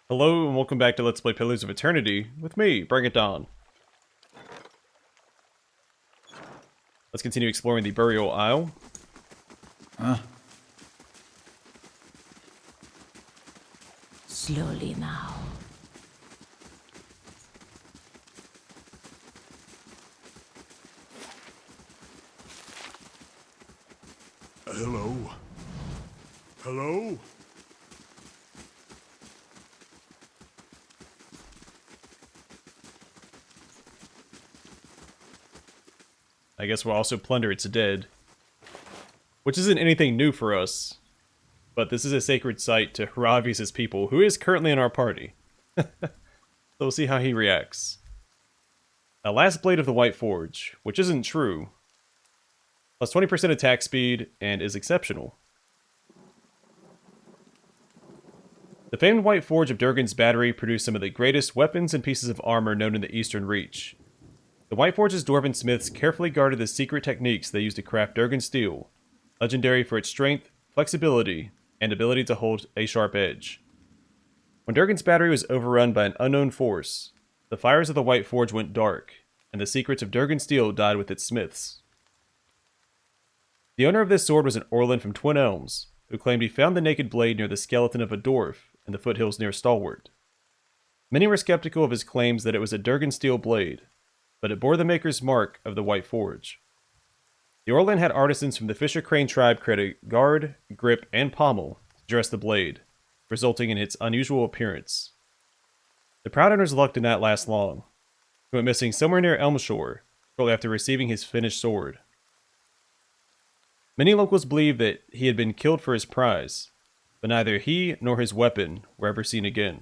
Hello and welcome back to Let's Play Pillars of Eternity with me, Bring It Dawn. Let's continue exploring the Burial Isle. Slowly now. Hello? Hello? I guess we'll also plunder its dead. Which isn't anything new for us, but this is a sacred site to Hiravias' people, who is currently in our party. So we'll see how he reacts. Last Blade of the White Forge, which isn't true. Plus 20% attack speed, and is exceptional. The famed White Forge of Durgan's Battery produced some of the greatest weapons and pieces of armor known in the Eastern Reach. The White Forge's dwarven smiths carefully guarded the secret techniques they used to craft Durgan steel, legendary for its strength, flexibility, and ability to hold a sharp edge. When Durgan's Battery was overrun by an unknown force, the fires of the White Forge went dark, and the secrets of Durgan steel died with its smiths. The owner of this sword was an Orlin from Twin Elms, who claimed he found the naked blade near the skeleton of a dwarf in the foothills near Stalwart. Many were skeptical of his claims that it was a Durgan steel blade, but it bore the maker's mark of the White Forge. The Orlin had artisans from the Fisher Crane tribe create guard, grip, and pommel to dress the blade, resulting in its unusual appearance. The proud owner's luck did not last long. He went missing somewhere near Elmshore shortly after receiving his finished sword. Many locals believe that he had been killed for his prize, but neither he nor his weapon were ever seen again.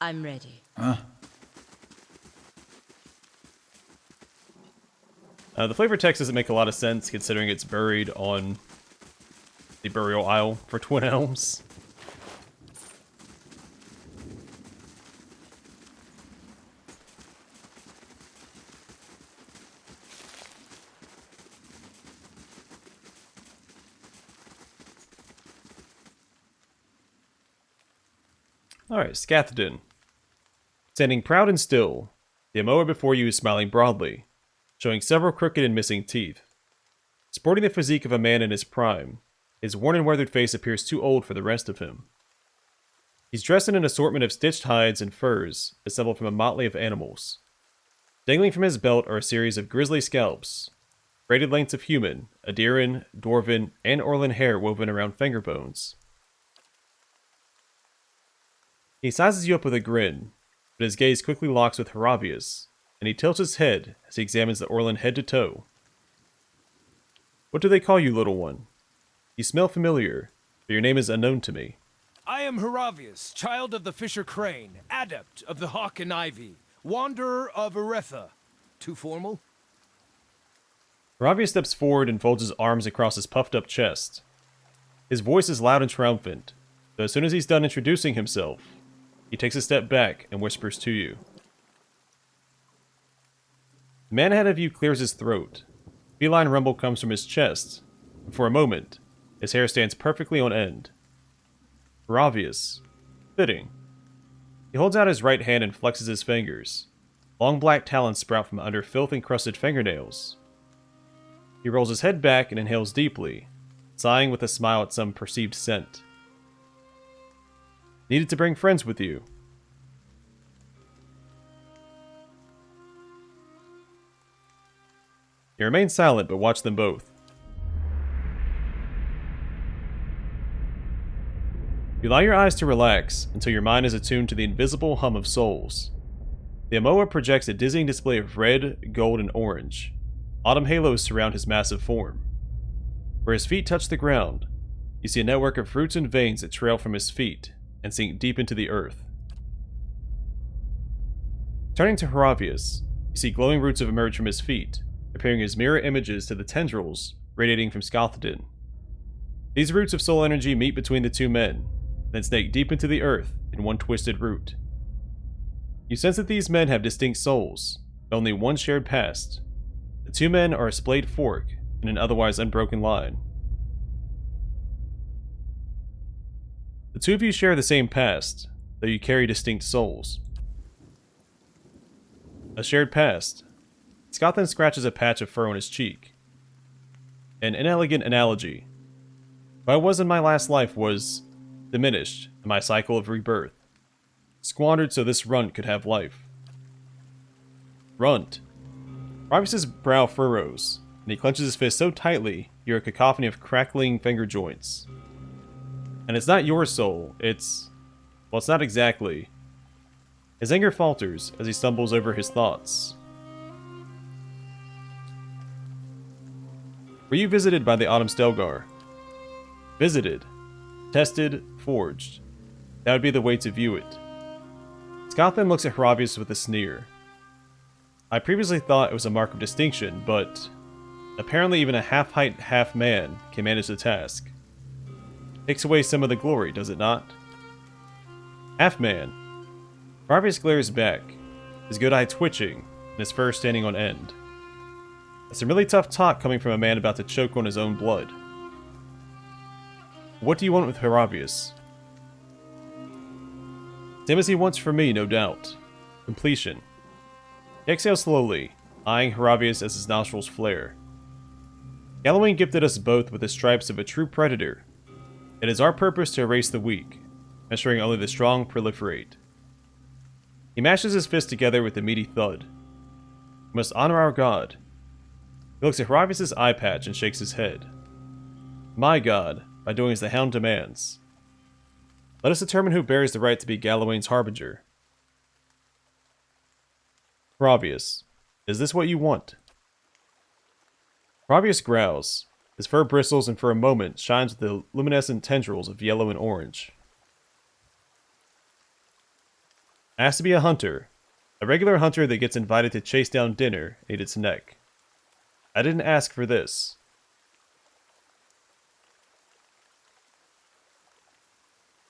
I'm ready. The flavor text doesn't make a lot of sense considering it's buried on the Burial Isle for Twin Elms. Alright, Scathedon. Standing proud and still, the Amoa before you is smiling broadly, showing several crooked and missing teeth. Sporting the physique of a man in his prime, his worn and weathered face appears too old for the rest of him. He's dressed in an assortment of stitched hides and furs assembled from a motley of animals. Dangling from his belt are a series of grisly scalps, braided lengths of human, Adiran, Dwarven, and Orlin hair woven around finger bones. He sizes you up with a grin, but his gaze quickly locks with Hiravias, and he tilts his head as he examines the Orlin head to toe. What do they call you, little one? You smell familiar, but your name is unknown to me. I am Hiravias, child of the Fisher Crane, adept of the Hawk and Ivy, wanderer of Eretha. Too formal? Hiravias steps forward and folds his arms across his puffed-up chest. His voice is loud and triumphant, though as soon as he's done introducing himself, he takes a step back and whispers to you. The man ahead of you clears his throat. A feline rumble comes from his chest, and for a moment, his hair stands perfectly on end. Hiravias. Fitting. He holds out his right hand and flexes his fingers. Long black talons sprout from under filth-encrusted fingernails. He rolls his head back and inhales deeply, sighing with a smile at some perceived scent. Needed to bring friends with you. You remain silent, but watch them both. You allow your eyes to relax until your mind is attuned to the invisible hum of souls. The Amoa projects a dizzying display of red, gold, and orange. Autumn halos surround his massive form. Where his feet touch the ground, you see a network of roots and veins that trail from his feet and sink deep into the earth. Turning to Hiravias, you see glowing roots have emerged from his feet, appearing as mirror images to the tendrils radiating from Scathedon. These roots of soul energy meet between the two men, then snake deep into the earth in one twisted root. You sense that these men have distinct souls, but only one shared past. The two men are a splayed fork in an otherwise unbroken line. The two of you share the same past, though you carry distinct souls. A shared past. Scott then scratches a patch of fur on his cheek. An inelegant analogy. What I was in my last life was diminished in my cycle of rebirth, squandered so this runt could have life. Runt. Hiravias' brow furrows, and he clenches his fist so tightly you hear a cacophony of crackling finger joints. And it's not your soul, it's... well, it's not exactly. His anger falters as he stumbles over his thoughts. Were you visited by the Autumn Stelgar? Visited. Tested. Forged. That would be the way to view it. Scott then looks at Hiravias with a sneer. I previously thought it was a mark of distinction, but apparently even a half-height, half-man can manage the task. Takes away some of the glory, does it not? Half-man. Hiravias glares back, his good eye twitching, and his fur standing on end. That's some really tough talk coming from a man about to choke on his own blood. What do you want with Hiravias? Same as he wants from me, no doubt. Completion. He exhales slowly, eyeing Hiravias as his nostrils flare. Gallowayne gifted us both with the stripes of a true predator. It is our purpose to erase the weak, ensuring only the strong proliferate. He mashes his fist together with a meaty thud. We must honor our god. He looks at Hiravias' eye patch and shakes his head. My god, by doing as the hound demands. Let us determine who bears the right to be Gallowayne's harbinger. Hiravias, is this what you want? Hiravias growls. His fur bristles and for a moment shines with the luminescent tendrils of yellow and orange. Asked to be a hunter. A regular hunter that gets invited to chase down dinner and eat its neck. I didn't ask for this.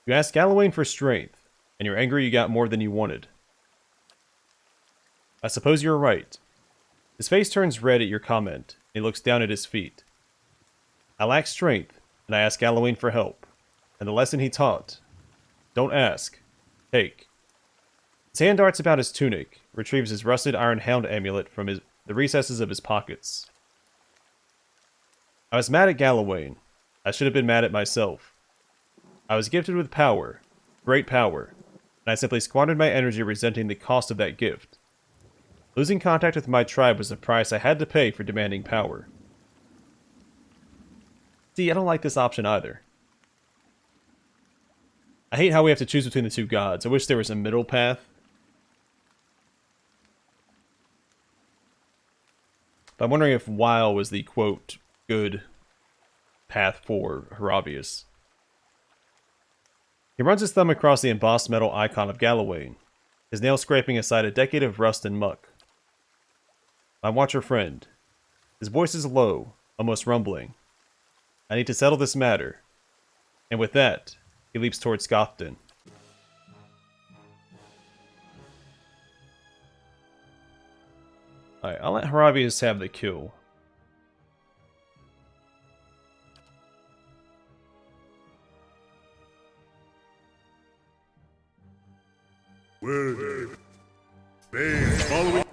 You asked Gallowayne for strength, and you're angry you got more than you wanted. I suppose you're right. His face turns red at your comment, and he looks down at his feet. I lack strength, and I ask Gallowayne for help. And the lesson he taught. Don't ask. Take. His hand darts about his tunic, retrieves his rusted iron hound amulet from the recesses of his pockets. I was mad at Gallowayne. I should have been mad at myself. I was gifted with power. Great power. And I simply squandered my energy resenting the cost of that gift. Losing contact with my tribe was the price I had to pay for demanding power. See, I don't like this option either. I hate how we have to choose between the two gods. I wish there was a middle path. But I'm wondering if Weil was the, quote, good path for Hiravias. He runs his thumb across the embossed metal icon of Gallowayne, his nail scraping aside a decade of rust and muck. My watcher friend. His voice is low, almost rumbling. I need to settle this matter. And with that, he leaps towards Skofton. Alright, I'll let Hiravias have the kill. Where they following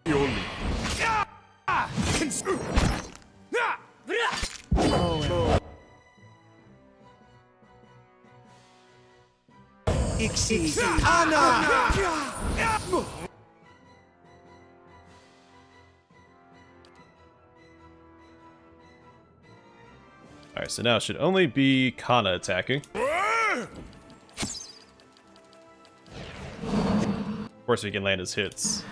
your lead. Alright, so now it should only be Kana attacking. Of course, we can land his hits.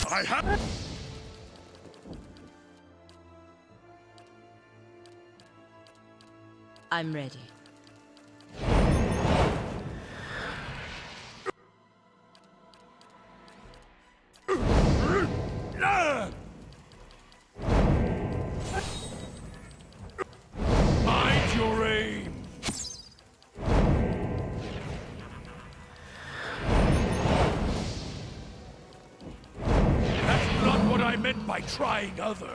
I have. I'm ready. I meant by trying others.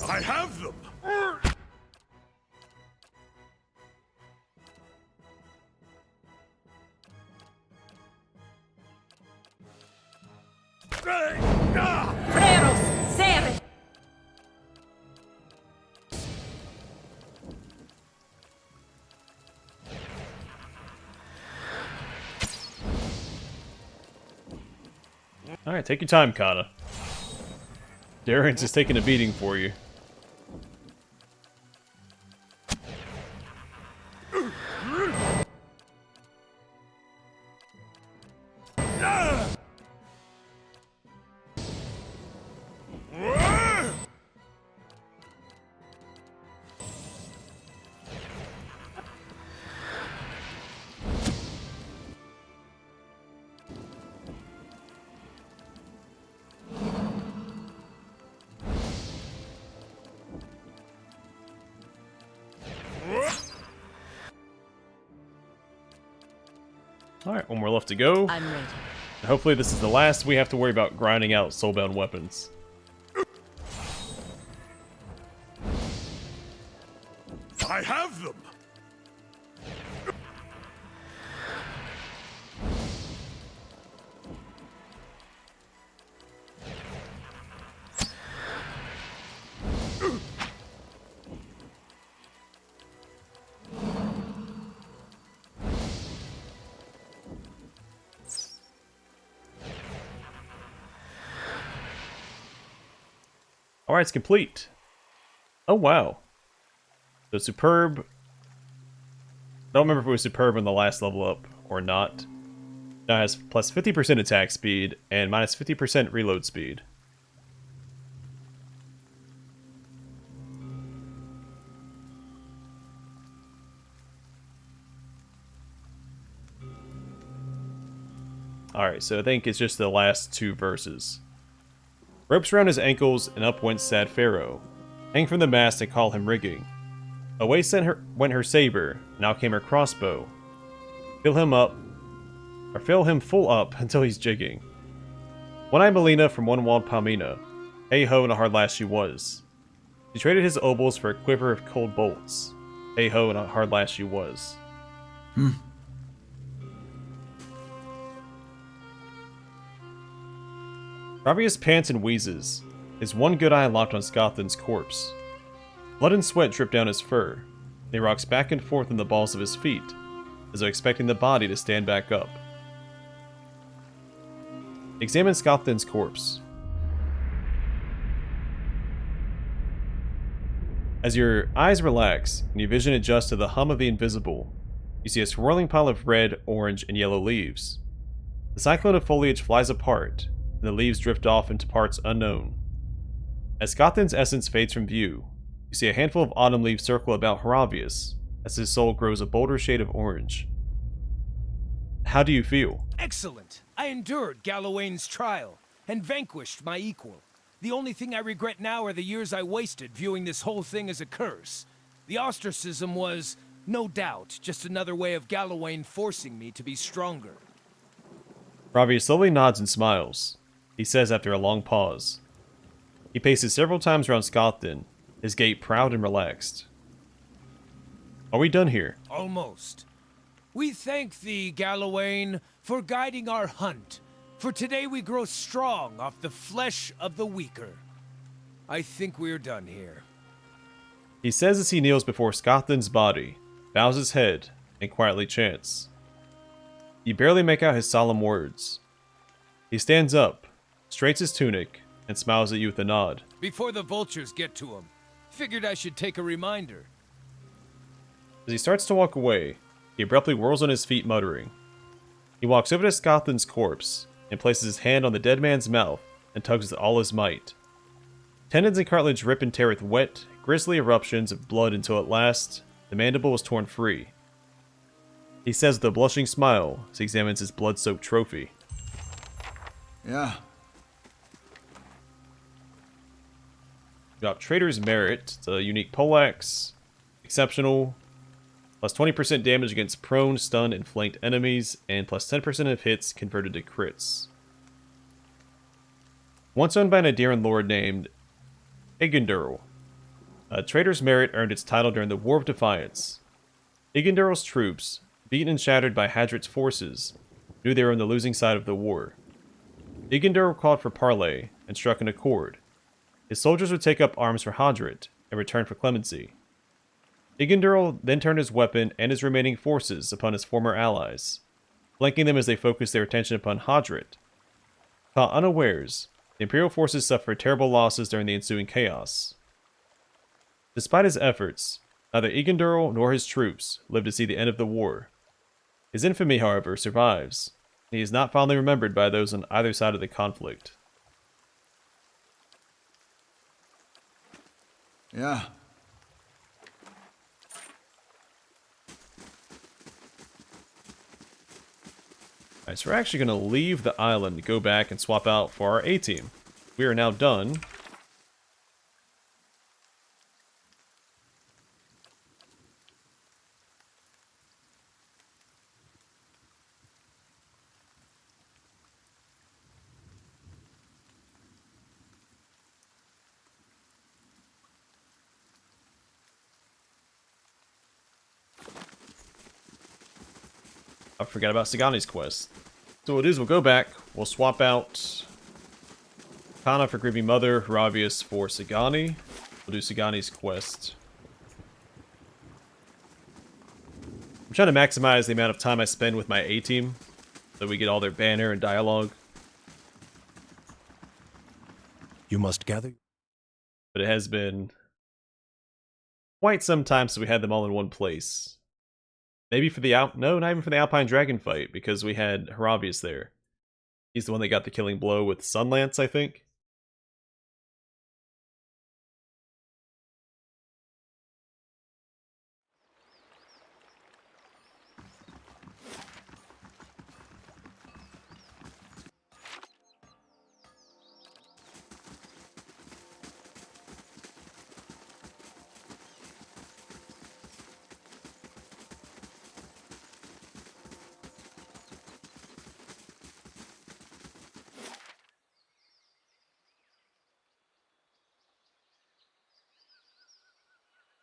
I have them! Freros, serve! Alright, take your time, Kana. Darren's is taking a beating for you. Alright, one more left to go. I'm ready. Hopefully this is the last we have to worry about grinding out soulbound weapons. I have them! Alright, it's complete. Oh, wow. So superb. I don't remember if it was superb on the last level up or not. Now it has plus 50% attack speed and minus 50% reload speed. Alright, so I think it's just the last two verses. Ropes around his ankles, and up went sad Pharaoh. Hang from the mast and call him rigging. Away went her saber, now came her crossbow. Fill him full up until he's jigging. One-eyed Melina from one-walled Palmina. Hey-ho, and a hard lass she was. She traded his obols for a quiver of cold bolts. Hey-ho, and a hard lass she was. Hiravias pants and wheezes, his one good eye locked on Scotland's corpse. Blood and sweat drip down his fur, and he rocks back and forth in the balls of his feet, as though expecting the body to stand back up. Examine Scotland's corpse. As your eyes relax, and your vision adjusts to the hum of the invisible, you see a swirling pile of red, orange, and yellow leaves. The cyclone of foliage flies apart, and the leaves drift off into parts unknown. As Scotland's essence fades from view, you see a handful of autumn leaves circle about Hiravias, as his soul grows a bolder shade of orange. How do you feel? Excellent. I endured Galawain's trial, and vanquished my equal. The only thing I regret now are the years I wasted viewing this whole thing as a curse. The ostracism was, no doubt, just another way of Galawain forcing me to be stronger. Hiravias slowly nods and smiles. He says after a long pause. He paces several times around Scotland, his gait proud and relaxed. Are we done here? Almost. We thank thee, Galawain, for guiding our hunt. For today we grow strong off the flesh of the weaker. I think we're done here. He says as he kneels before Scotland's body, bows his head, and quietly chants. You barely make out his solemn words. He stands up, straights his tunic, and smiles at you with a nod. Before the vultures get to him, figured I should take a reminder. As he starts to walk away, he abruptly whirls on his feet, muttering. He walks over to Scotland's corpse and places his hand on the dead man's mouth and tugs with all his might. Tendons and cartilage rip and tear with wet, grisly eruptions of blood until at last, the mandible is torn free. He says with a blushing smile as he examines his blood-soaked trophy. Yeah. Got Trader's Merit. It's a unique poleaxe. Exceptional. Plus 20% damage against prone, stunned, and flanked enemies, and plus 10% of hits converted to crits. Once owned by an Adirian lord named Igandurl, a trader's merit earned its title during the War of Defiance. Igandurl's troops, beaten and shattered by Hadrit's forces, knew they were on the losing side of the war. Igandurl called for parley and struck an accord. His soldiers would take up arms for Hadrit in return for clemency. Igandurl then turned his weapon and his remaining forces upon his former allies, flanking them as they focused their attention upon Hadrit. Caught unawares, the Imperial forces suffered terrible losses during the ensuing chaos. Despite his efforts, neither Igandurl nor his troops lived to see the end of the war. His infamy, however, survives, and he is not fondly remembered by those on either side of the conflict. Yeah. Alright, so we're actually going to leave the island to go back and swap out for our A-team. We are now done. I forgot about Sagani's quest. So what it is, we'll go back, we'll swap out Kana for Grieving Mother, Hiravias for Sagani. We'll do Sagani's quest. I'm trying to maximize the amount of time I spend with my A-team, so we get all their banner and dialogue. You must gather. But it has been quite some time since we had them all in one place. Maybe for the no, not even for the Alpine Dragon fight, because we had Hiravias there. He's the one that got the killing blow with Sunlance, I think.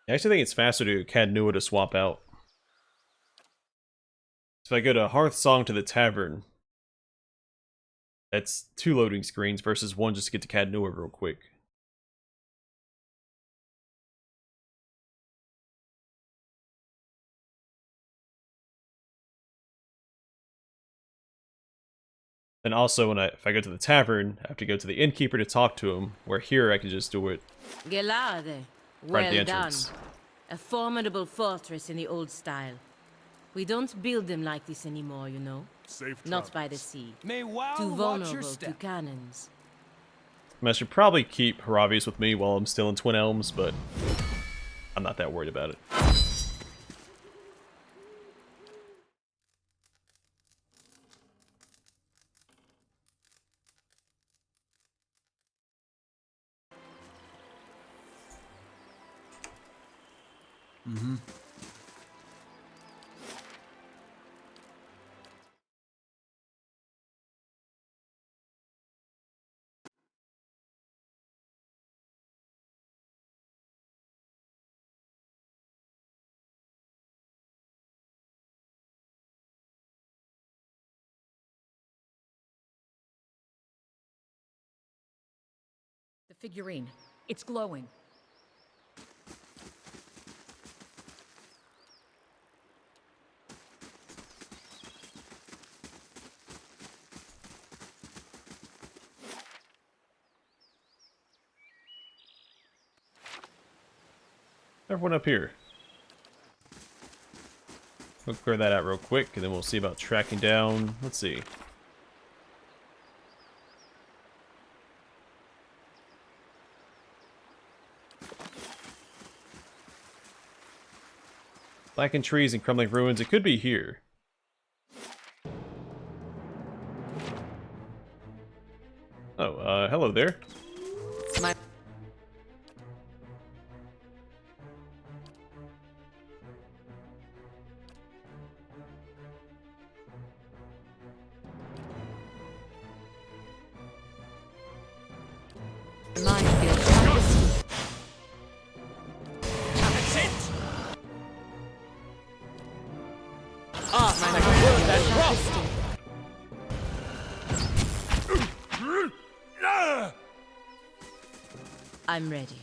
I actually think it's faster to Cadnua to swap out. So if I go to Hearth Song to the Tavern, that's 2 loading screens versus 1 just to get to Cadnua real quick. And also, if I go to the tavern, I have to go to the innkeeper to talk to him, where here I can just do it Gelade, right at the well done. entrance. A formidable fortress in the old style. We don't build them like this anymore, you know. Safe Not by the travels. sea. May wow Too watch your vulnerable to step. cannons. I should probably keep Hiravias with me while I'm still in Twin Elms, but I'm not that worried about it. The figurine. It's glowing. Everyone up here. We'll clear that out real quick, and then we'll see about tracking down. Let's see. Blackened trees and crumbling ruins. It could be here. Oh, hello there. My Mind feels sharpest. That's it! My mind feels sharpest. I'm ready.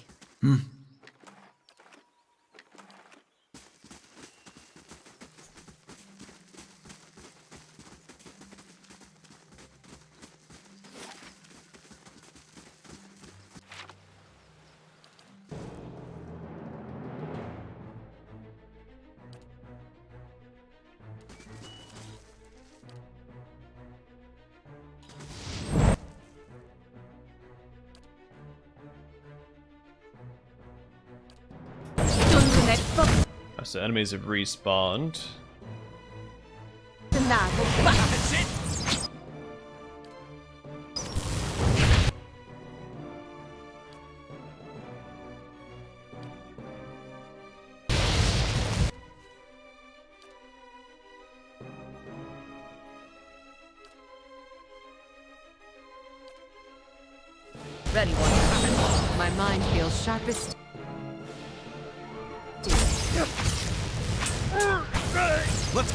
So enemies have respawned. That's it! Ready, one. My mind feels sharpest. Let's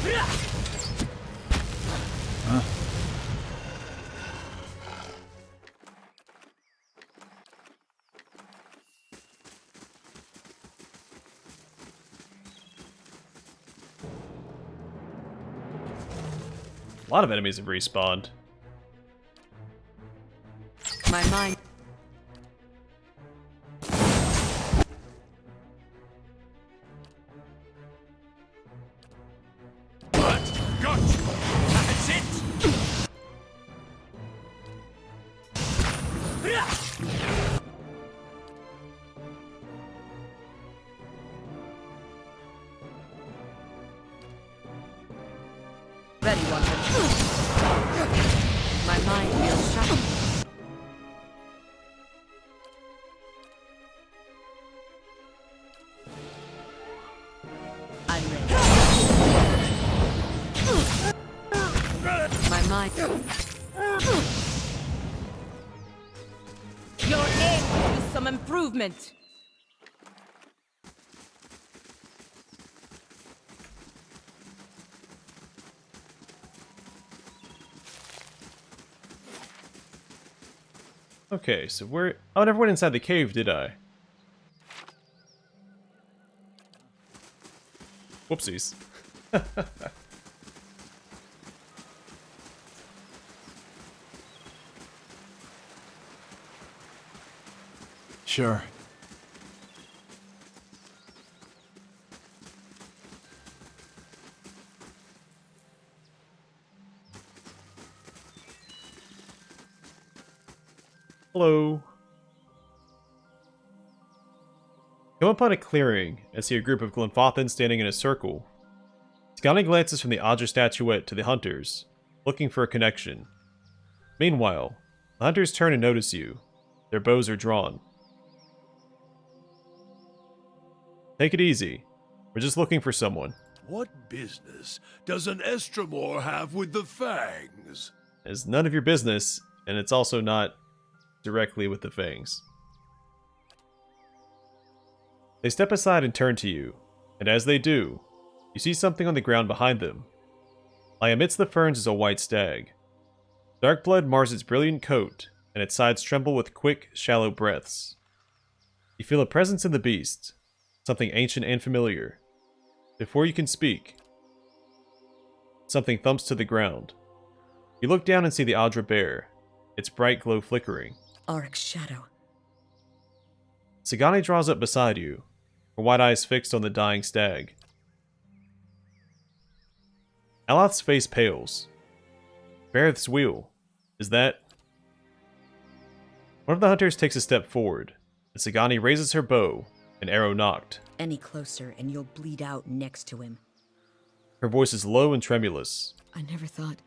A lot of enemies have respawned. My mind. got you! That's it! Ready, one. My mind feels sharp. I'm ready. My mind. Your aim could use some improvement. Okay, so where... Oh, I never went inside the cave, did I? Whoopsies. Sure. Hello. Come upon a clearing and see a group of Glenfathans standing in a circle. Sagani glances from the Audra statuette to the hunters, looking for a connection. Meanwhile, the hunters turn and notice you. Their bows are drawn. Take it easy. We're just looking for someone. What business does an Estremor have with the Fangs? It's none of your business, and it's also not directly with the Fangs. They step aside and turn to you, and as they do, you see something on the ground behind them. Lying amidst the ferns is a white stag. Dark blood mars its brilliant coat, and its sides tremble with quick, shallow breaths. You feel a presence in the beast, something ancient and familiar. Before you can speak, something thumps to the ground. You look down and see the Audra bear, its bright glow flickering. Arc's shadow. Sagani draws up beside you, her white eyes fixed on the dying stag. Aloth's face pales. Bareth's wheel. Is that... One of the hunters takes a step forward, and Sagani raises her bow, an arrow knocked. Any closer and you'll bleed out next to him. Her voice is low and tremulous. I never thought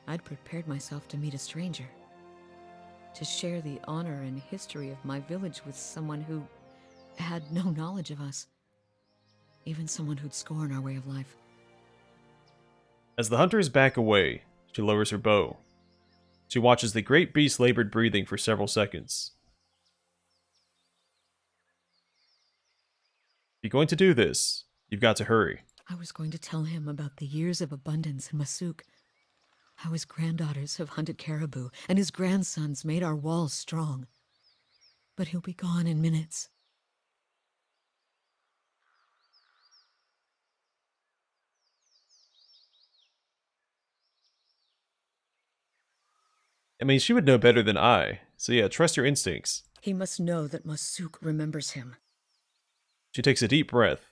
I'd prepared myself to meet a stranger. To share the honor and history of my village with someone who had no knowledge of us. Even someone who'd scorn our way of life. As the hunters back away, she lowers her bow. She watches the great beast labored breathing for several seconds. If you're going to do this, you've got to hurry. I was going to tell him about the years of abundance in Masuk, how his granddaughters have hunted caribou, and his grandsons made our walls strong. But he'll be gone in minutes. I mean, she would know better than I, so yeah, trust your instincts. He must know that Masuk remembers him. She takes a deep breath.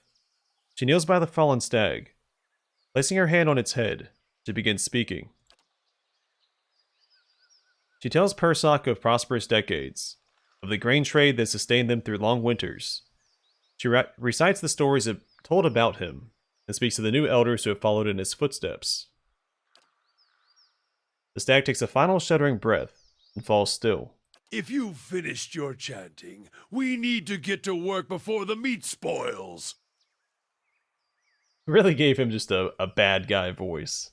She kneels by the fallen stag. Placing her hand on its head, she begins speaking. She tells Persak of prosperous decades, of the grain trade that sustained them through long winters. She recites the stories told about him, and speaks of the new elders who have followed in his footsteps. The stag takes a final shuddering breath and falls still. If you've finished your chanting, we need to get to work before the meat spoils. Really gave him just a bad guy voice.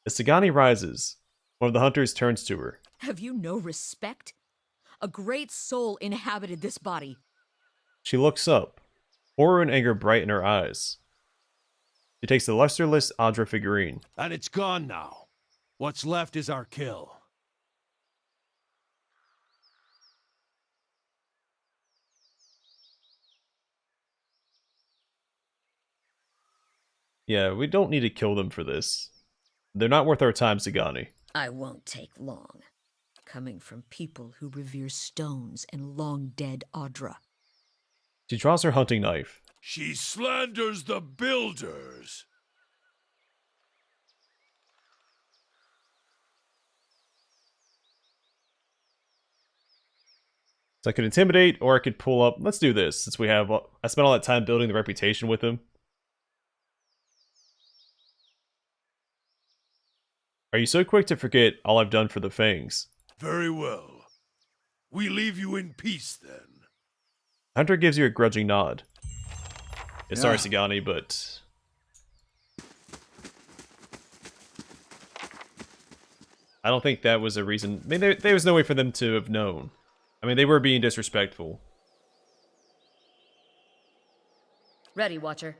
As Sagani rises, one of the hunters turns to her. Have you no respect? A great soul inhabited this body. She looks up, horror and anger bright in her eyes. She takes the lusterless Adra figurine. And it's gone now. What's left is our kill. Yeah, we don't need to kill them for this. They're not worth our time, Sagani. I won't take long. Coming from people who revere stones and long-dead Audra. She draws her hunting knife. She slanders the builders. So I could intimidate, or I could pull up. Let's do this, since we have... I spent all that time building the reputation with him. Are you so quick to forget all I've done for the Fangs? Very well. We leave you in peace, then. Hunter gives you a grudging nod. Yeah, sorry, Yeah. Sagani, but... I don't think that was a reason... I mean, there was no way for them to have known. I mean, they were being disrespectful. Ready, Watcher.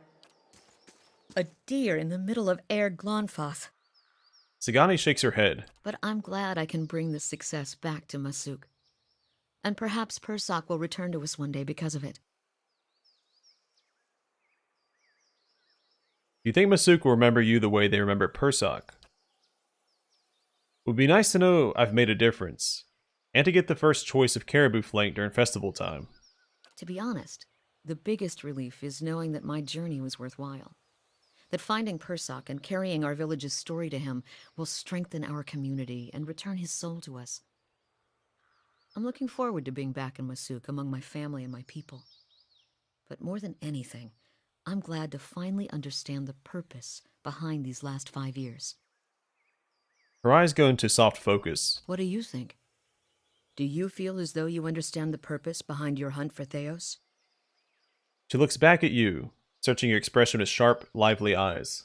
A deer in the middle of Air Glonfoth. Sagani shakes her head. But I'm glad I can bring this success back to Masuk. And perhaps Persak will return to us one day because of it. Do you think Masuk will remember you the way they remember Persak? It would be nice to know I've made a difference, and to get the first choice of caribou flank during festival time. To be honest, the biggest relief is knowing that my journey was worthwhile. That finding Persak and carrying our village's story to him will strengthen our community and return his soul to us. I'm looking forward to being back in Masuk among my family and my people. But more than anything, I'm glad to finally understand the purpose behind these last 5 years. Her eyes go into soft focus. What do you think? Do you feel as though you understand the purpose behind your hunt for Theos? She looks back at you, searching your expression with sharp, lively eyes.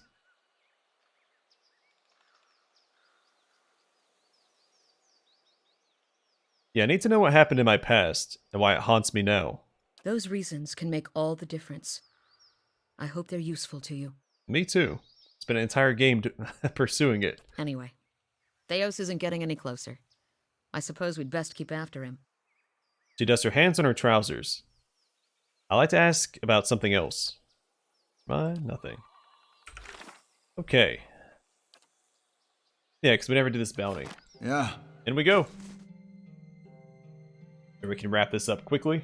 Yeah, I need to know what happened in my past, and why it haunts me now. Those reasons can make all the difference. I hope they're useful to you. Me too. It's been an entire game pursuing it. Anyway, Theos isn't getting any closer. I suppose we'd best keep after him. She dusts her hands on her trousers. I'd like to ask about something else. Nothing. Okay. Yeah, because we never did this bounty. Yeah. In we go. And we can wrap this up quickly.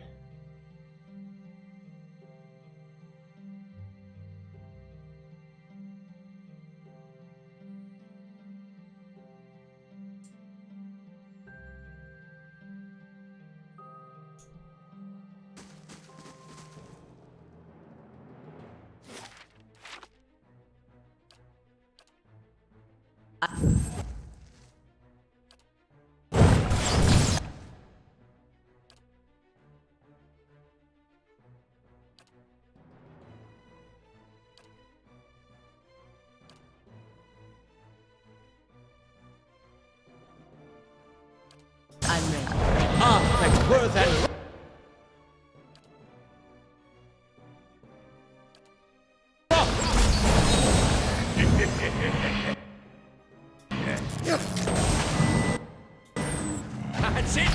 worth and... That's it!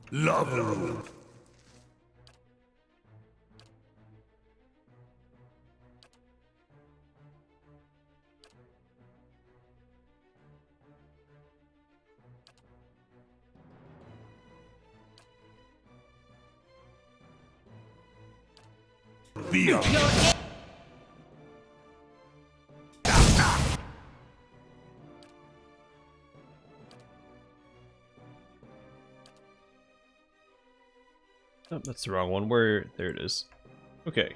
Lava. Beyond. Oh, that's the wrong one. Where? There it is. Okay.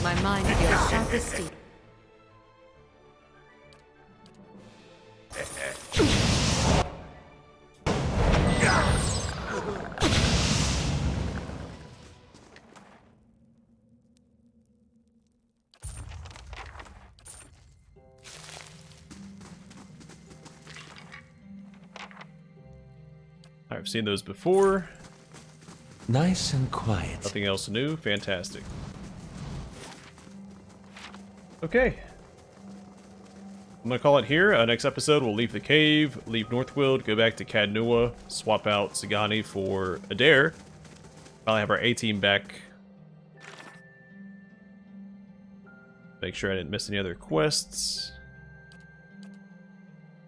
My mind feels sharp as steel. I've seen those before. Nice and quiet. Nothing else new. Fantastic. Okay. I'm gonna call it here. Next episode, we'll leave the cave, leave Northwild, go back to Cadnua, swap out Sagani for Adair. Finally have our A-team back. Make sure I didn't miss any other quests.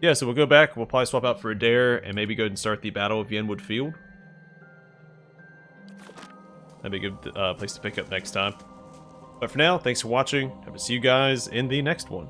Yeah, so we'll go back, we'll probably swap out for Adair, and maybe go ahead and start the Battle of Yenwood Field. That'd be a good place to pick up next time. But for now, thanks for watching. Hope to see you guys in the next one.